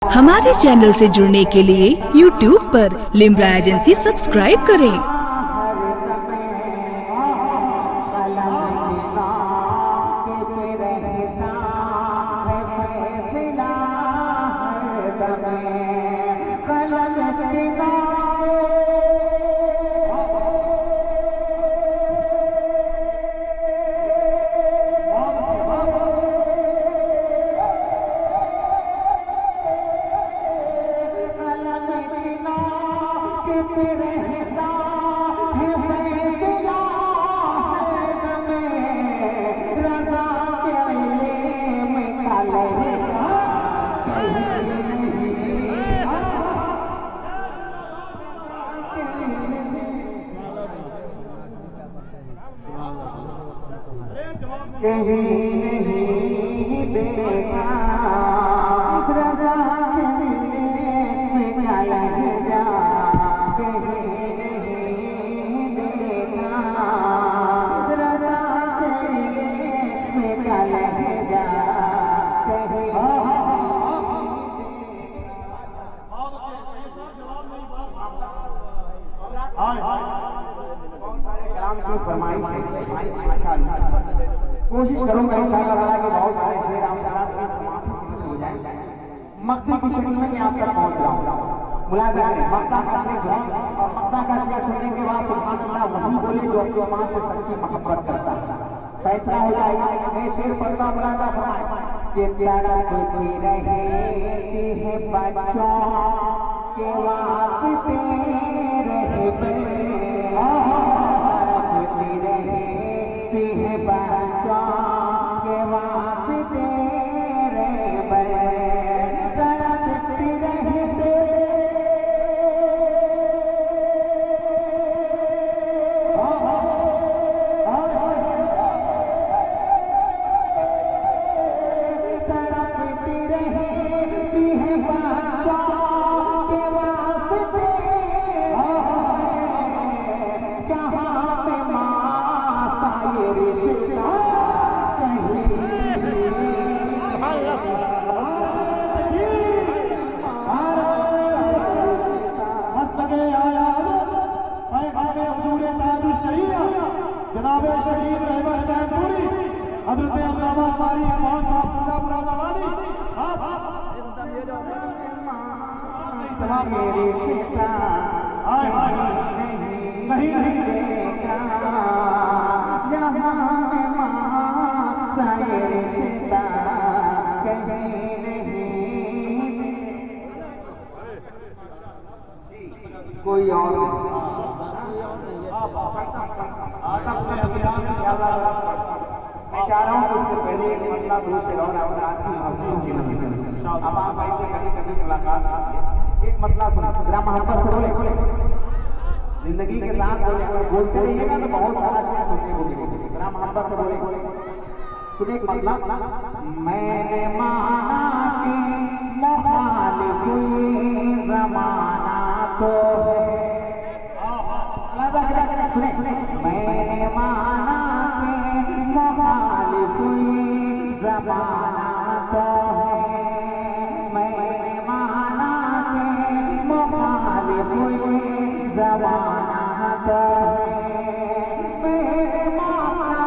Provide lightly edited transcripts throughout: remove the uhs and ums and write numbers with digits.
हमारे चैनल से जुड़ने के लिए YouTube पर लिम्रा एजेंसी सब्सक्राइब करें। कहीं नहीं देखा रज़ा के में काला जा, कहीं नहीं देखा रज़ा के में काला जा, कहीं कोशिश करूंगा इंशाअल्लाह ताला कि बहुत सारे शेर आप के समाप्त हो जाए। मक्ते की शक्ल में मैं आप तक पहुंच रहा हूं। मुलाजा करें, मक्ता का शेर सुना और मक्ता का शेर सुनने के बाद सुभान अल्लाह वही बोले जो अपनी मां से सच्ची मोहब्बत करता है। फैसला हो जाएगा। मैं शेर पढ़ता हूं, मुलाजा फरमाए कि तड़पती रहती है बच्चों के वास्ते रहबे, तड़पती रहती है बच्चों के वास्ते रहबे, तड़पती रहते तड़पती रहती है बच्चों के वास्ते, जहाँ पे माँ साये रिश्ता जनाब शहीद रहमत चैनपुरी हजरत अल्लामा कारी इमाम साहब पूरा मुरादाबादी नहीं देखा जहाँ में माँ साये रिश्ता कहीं नहीं। कोई और मैं चाह रहा हूँ कि इससे पहले एक मसला दो शेर और आप की मोहब्बतों की नज़र करें। अब आप ऐसे कभी कभी मुलाकात एक मतला सुनो, जरा मोहब्बत से बोले, जिंदगी के साथ बोले। अगर बोलते रहिएगा तो बहुत सारा चीज सुनने को मिलेगी। जरा मोहब्बत से बोले, सुने एक मतला। मैंने माना कि मुखालिफ ये ज़माना तो है, सुने, मैंने माना कि मुखालिफ ये ज़माना तो है, मैंने माना कि मुखालिफ ये ज़माना तो है, मैंने माना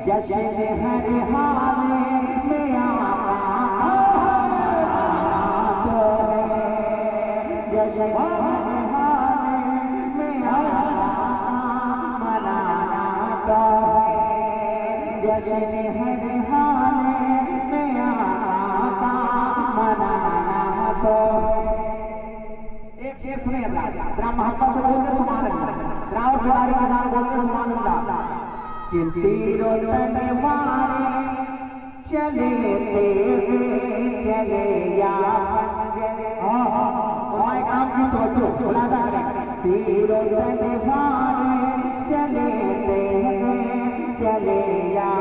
जश्न हर हाल में आका तो है, जश्न हर हाल में आका मनाना तो है, जश्न हर हाल में आका मनाना तो है। एक शेर सुने जरा मोहब्बत से बोलते सुभान अल्लाह, जरा और बिहारी के साथ बोलते सुभान अल्लाह कि तीरों तलवारें चले चले या की तवज्जो मुलादा करें। तीरों तलवारें चले चले या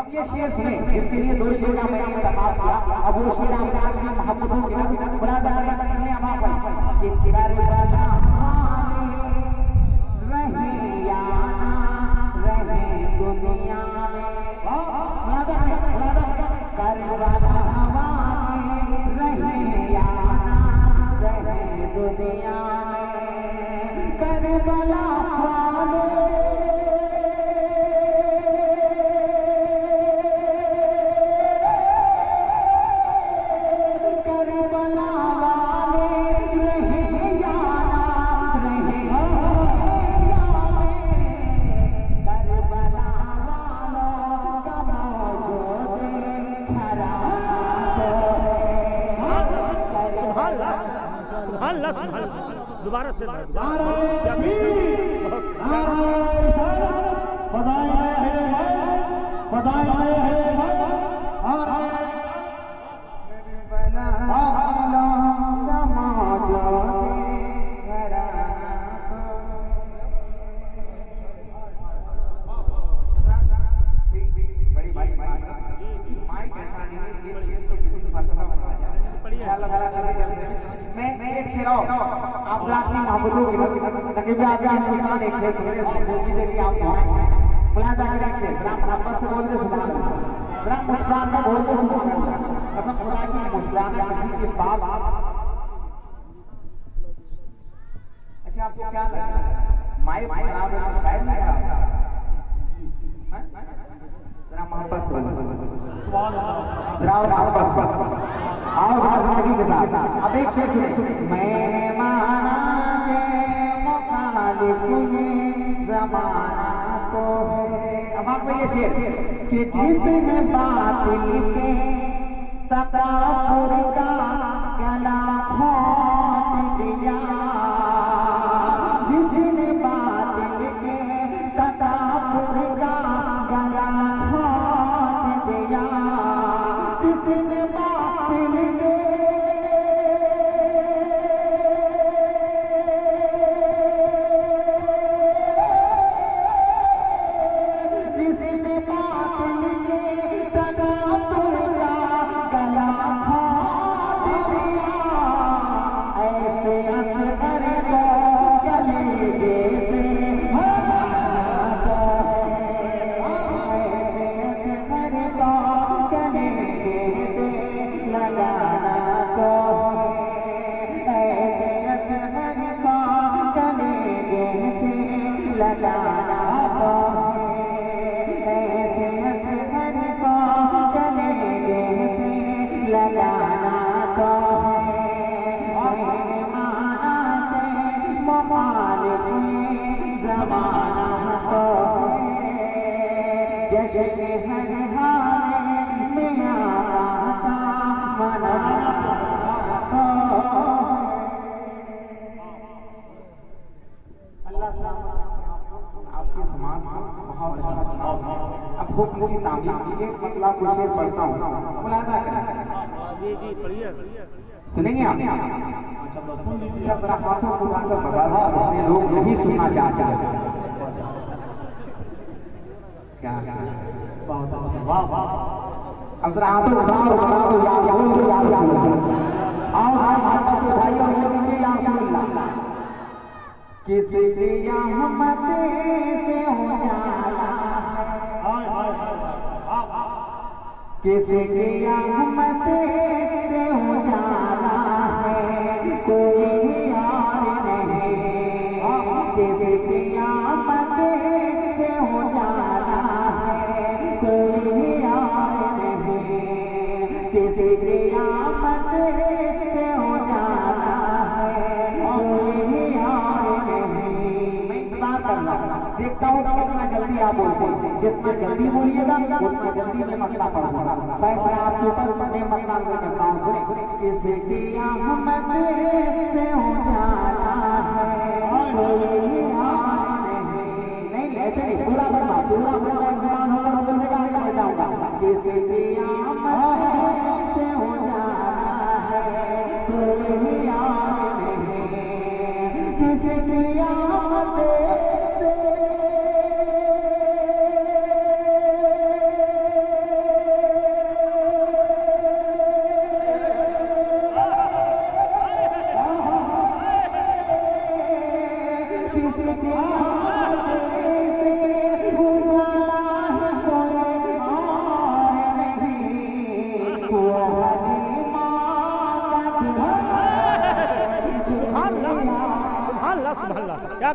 अब ये शेर सुने, इसके लिए 2 शेर का मैंने इंतखाब किया। अब वो शेर आप की मोहब्बतों के नज़र मुलाजा करें कितने अमाप है कि करबला वाले रहे या ना रहे दुनिया में, मुलाजा करें करबला वाले रहे या ना रहे दुनिया में, करबला वाले दोबारा से आप अपनी मोहब्बतों की तकरीब आगे मुस्कान एक शेर सुने मूवी देखिए आप मुलाजा करें शेर जरा मोहब्बत से बोलते सुभान अल्लाह, जरा मुस्कान का बोलते सुभान अल्लाह, कसम खुदा की मुस्कुराना किसी के बाप। अच्छा आपको क्या लगता है माइक खराब है तो शायद नहीं खराब, जरा मोहब्बत से जरा मोहब्बत से और जिंदगी के साथ। अब एक शेर सुने, मैंने माना के मुखालिफ ये ज़माना तो है। अब आपको ये शेर कि जिसने बातिल के तकापुर का गला घोंट दिया, जिसने बातिल के तकापुर का गला घोंट दिया, जिसने बातिल के की तामीर की एक मतलब कुछ शेर पढ़ता हूँ, मुलाजा करें। सुनेंगे आप? जरा हाथों को उठाकर बता दो, अपने लोग नहीं सुनना चाहते हैं। क्या बहुत अच्छा, वाह वाह। अब जरा हाथों उठाओ और बता दो यार, बोल दो यार, आओ आप हाथ से उठाइए और बोल दीजिए यार सुनना। किसी रहमत से हो जाला, किसी की रहमत से हो जाना है, कोई यार नहीं, किसी की रहमत से हो जाना है, कोई यार नहीं, किसी की रहमत से हो जाना है, कोई यार नहीं। मैं इंतजार कर रहा हूँ, देखता हूँ कितना जल्दी आप बोलते हैं, जितना जल्दी बोलिएगा उतना जल्दी मैं मसला पढ़ दूंगा। फैसला आपके ऊपर, मैं मसला नजर करता हूँ। सुने, किसी की रहमत से हो जाना है, कोई यार नहीं। नहीं ऐसे नहीं, पूरा बनना जुबान होकर बोलने का आगे बढ़ जाऊंगा। किसी की रहमत से हो जाना है, कोई यार नहीं, किसी की रहमत से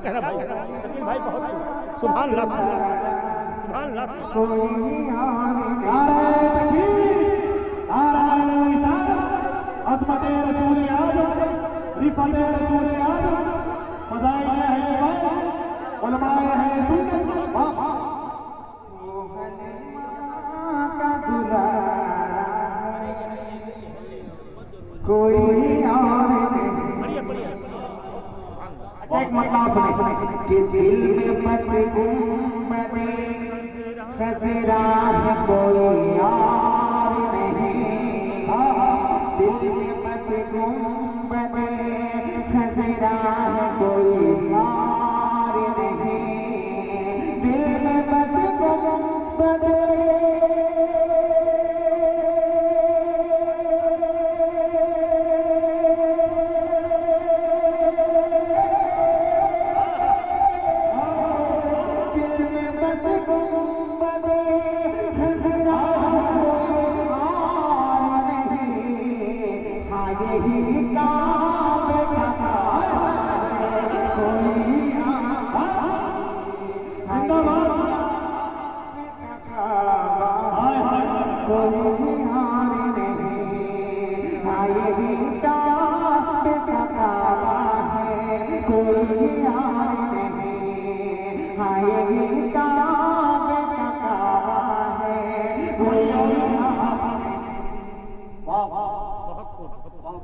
कहना भाई? शकील भाई बहुत सुभान अल्लाह, सुभान अल्लाह। अज़मत रसूल आज़म, रिफ़त रसूल आज़म, फ़ज़ाइल अहले बैत, उलमाए अहले सुन्नत। कोई और नहीं। अच्छा एक मतलब सुने कि दिल में बस गुम्बदे खज़रा है कोई और नहीं। दिल में बस गुम्बदे खज़रा है कोई और नहीं। दिल में बस गुम्बदे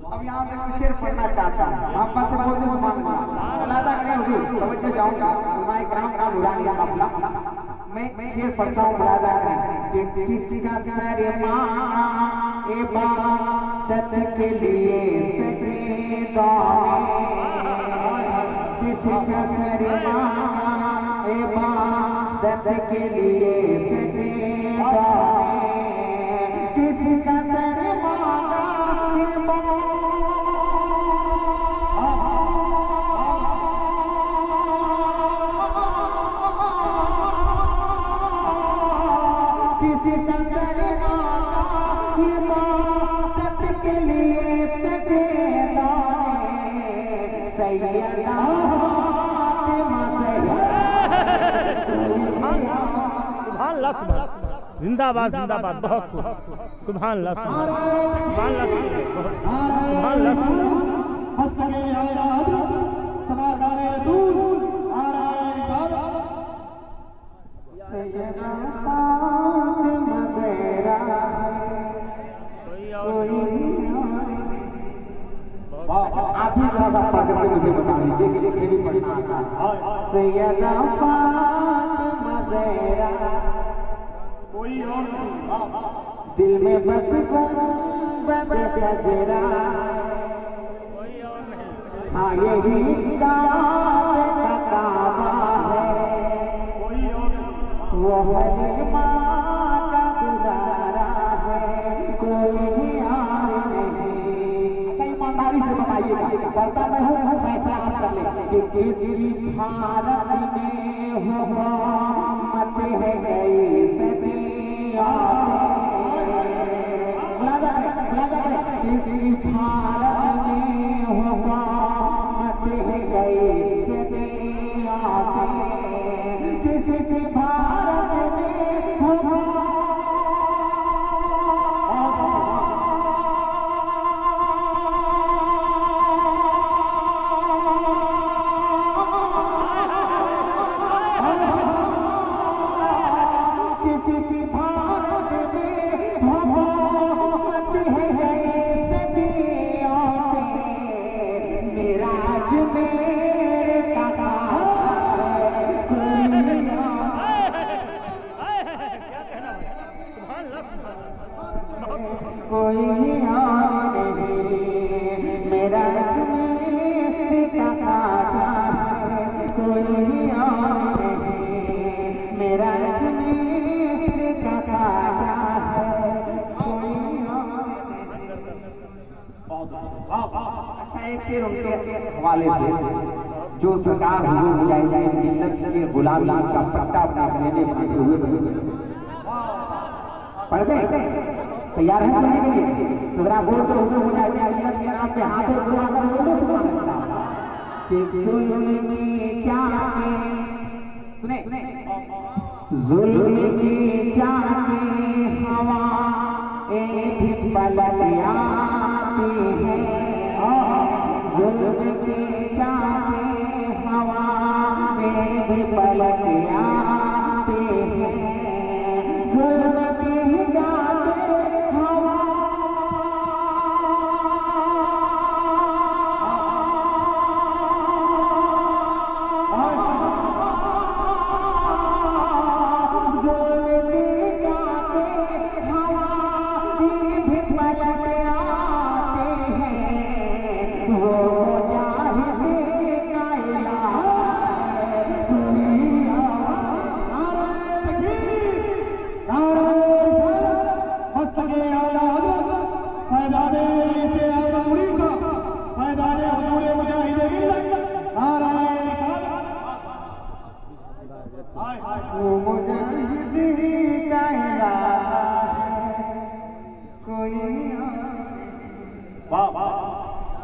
अब यहाँ से मैं शेर पढ़ना चाहता हूँ। मोहब्बत से बोलते सुभान अल्लाह। मुलादा करें हुजूर, तवज्जो जाऊँगा उलमाए किराम का नूरानी काफिला। मैं शेर पढ़ता हूँ, मुलादा करें कि किसका सर मांगा इबादत के लिए सजे दाने। किसका सर मांगा इबादत के लिए सजे दाने। किसका सर मांगा किसी का सर मांगा इबादत के लिए सजे दाने। सैयदा फातिमा सुभान अल्लाह, जिंदाबाद जिंदाबाद, बहुत खूब, सुभान अल्लाह, सुभान अल्लाह, सुभान अल्लाह। मस्तके आला हज़रत समादार रसूल आराए रिसालत सैयदा फातिमा ज़हरा कोई और। अच्छा आप भी जरा सा पढ़ करके मुझे बता दीजिए कि मुझे भी पढ़ना आता है। सैयदा फातिमा ज़हरा कोई और नहीं। दिल में बस गुंबद खज़रा। हाँ यही काबे का काबा है। वो हलीमा का गुजारा है, कोई और नहीं। अच्छा ईमानदारी से बताइएगा, करता मैं हूँ फैसला आप कर ले कि किसकी भारत में हुकूमत है कई सदियों से। किसकी भारत में हुकूमत है कई सदियों से। किसकी भारत में कोई और नहीं, मेरा अजमेर का खाजा है। कोई और नहीं, मेरा अजमेर का खाजा है। कोई और नहीं। अच्छा एक शेर उनके हवाले से जो सरकार हुजूर मुजाहिदीन मिल्लत के गुलाम का पट्टा अपने गले में बांधे हुए पढ़ दे। तैयार है सुनने के लिए? तो जरा बोल दो हुजूर मुजाहिदीन मिल्लत के नाम पे हाथों को आकर बोल दो सुभान अल्लाह। कि सुल्मी जाके सुने जुल्म की जाके हवा भी पलट आती है, जुल्म की जाके हवा भी पलट आती है, जुल्म की जाके हवा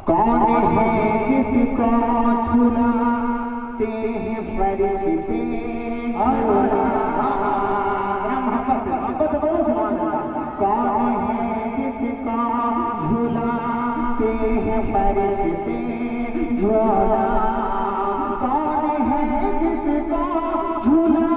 कौन है जिसको छुलाते हैं फरिश्ते कौन है जिसको झुलाते हैं फरिश्ते झोला, कौन है जिसको झूला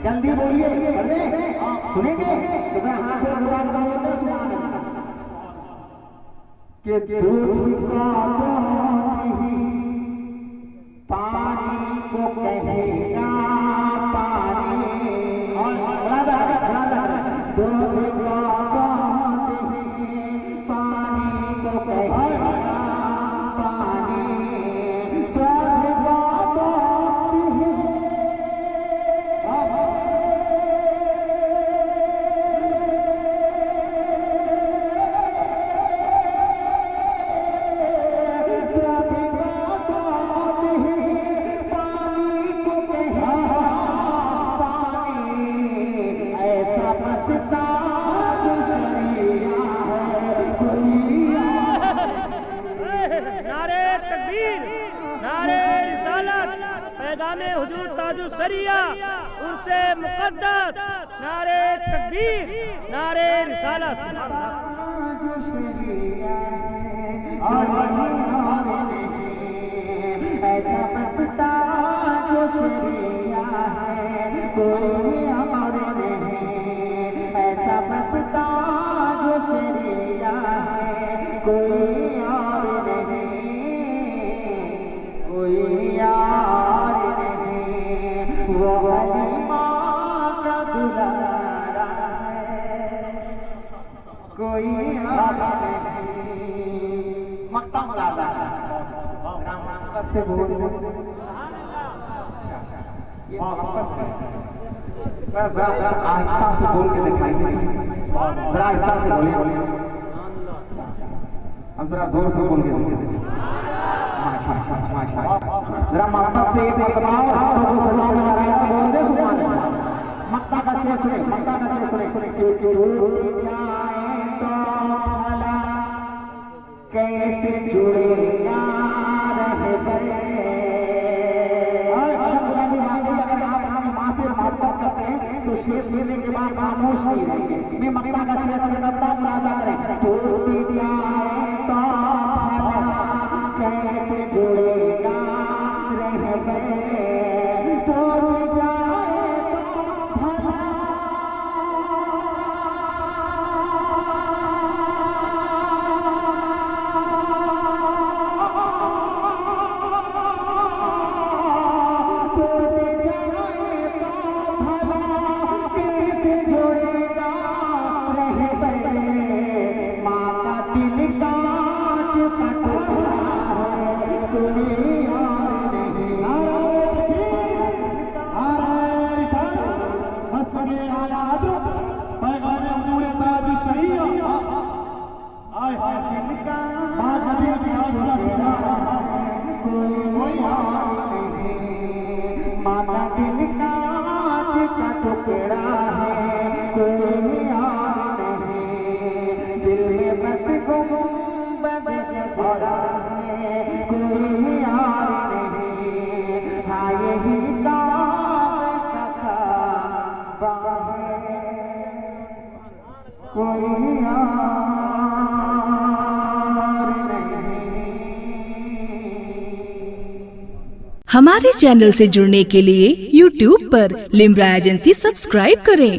जल्दी बोलिए, कर दे सुनेंगे हाथ के दूध का पानी को कहेगा पानी, दूध का पानी को कहेगा पानी, पैगामे हुजूर ताजु शरिया उनसे मुक़द्दस, नारे तकबीर, नारे रिसालत। ऐसा बसता जो शरिया है कोई और नहीं, ऐसा बसता जो शरिया है कोई और नहीं, कोई और नहीं, वो हलीमा का दुलारा है कोई और नहीं। मक्ता मुलाजा मोहब्बत से बोल ये मोहब्बत से सर जरा आहिस्ता से बोल के दिखाइए, जरा आहिस्ता से बोलिए, हम जरा जोर से बोल के दिखाइए, जरा मोहब्बत से एक मरतबा बोल दे सुभान अल्लाह। मक्ता का शेर सुने, मक्ता का शेर सुने, टूट जाए तो भला कैसे जुड़ेगा रहबर, अगर आप अपनी माँ से मोहब्बत करते हैं तो शेर सुनने के बाद खामोश नहीं रहेंगे। मैं मक्ता का शेर करता मुलाजा करें, टूट जाए तो भला कैसे जुड़ेगा रहबर, टूट जाए तो भला माना दिल कांच का टुकड़ा है, कोई यार नहीं, दिल में बस गुंबद ज़ोरा है, कोई यार नहीं। हाँ यही काम का काबा है, कोई यार हमारे चैनल से जुड़ने के लिए YouTube पर लिम्रा एजेंसी सब्सक्राइब करें।